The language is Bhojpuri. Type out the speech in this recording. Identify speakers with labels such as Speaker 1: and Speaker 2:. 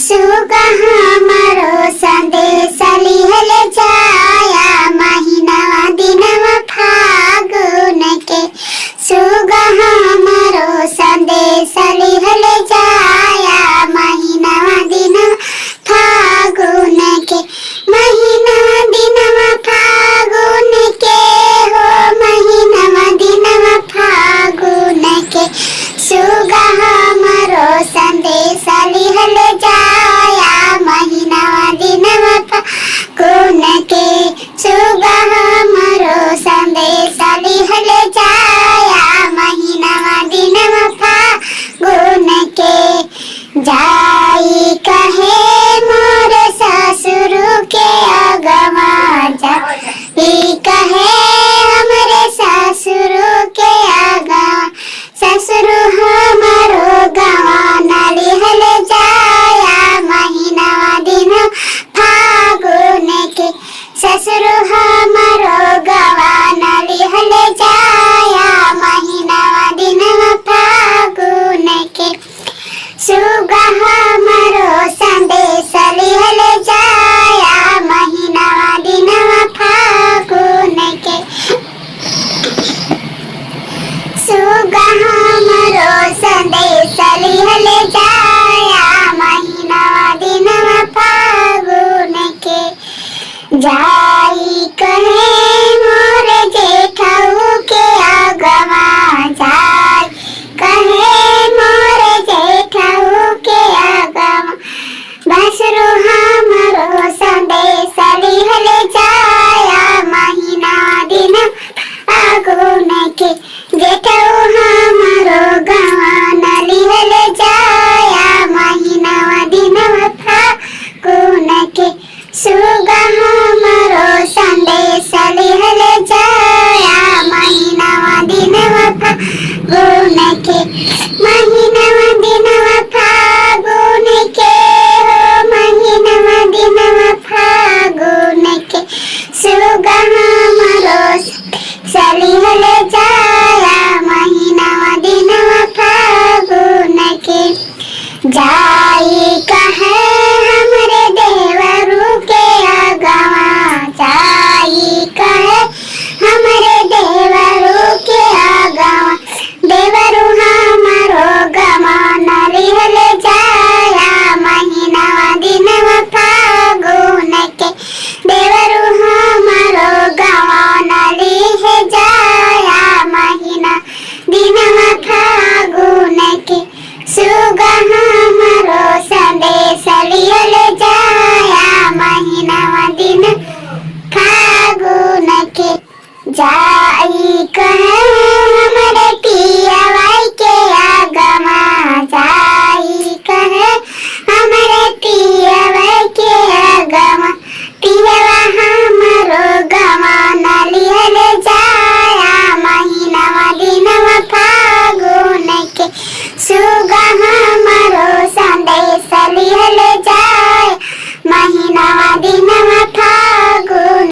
Speaker 1: सुगा हमारो संदेश लिहल जाया महीनावा दिनवा फागुन के। सुगा हमारो संदेश लिहल जाया महीनावा दिनवा फागुन के। महीनावा दिनवा फागुन के हो महीनावा दिनवा फागुन के। सुगा हमारो संदेश लिहल जाया महीनावा दिनवा फागुन के। सुगा हमारो संदेश लिहल जाया महीनावा दिनवा फागुन के। जाई कहे मोर ससुर के अगवा जाई कहे हमरे ससुर के अगवा। ससुर हमारो गवा लिहल जाया महीनावा दिन फागुन के। ससुर हमारो गवा लिहल जाया महीनावा दिन फागुन के। सुगा हमारो संदेश लिहल जाया महीनावा दिनवा फागुन के। सुगा हमारो संदेश लिहल जाया महीनावा दिनवा फागुन के। जाई कहे मोर जेठाऊ के अगवा जाई कहे मोर जेठाऊ के अगवा। बसरु हमारो संदेश लिहल जाया महीना दिन फागुन के। जेठाऊ हमारो गवा लिहल जाया महीनावा दिन फागुन के। सुगा हमारो संदेश लिहल जाया महीनावा दिनवा फागुन के। महीनावा दिनवा फागुन के हो महीनावा दिनवा फागुन के। सुगा हमारो संदेश लिहल जाया महीनावा दिनवा फागुन के। जाई कहे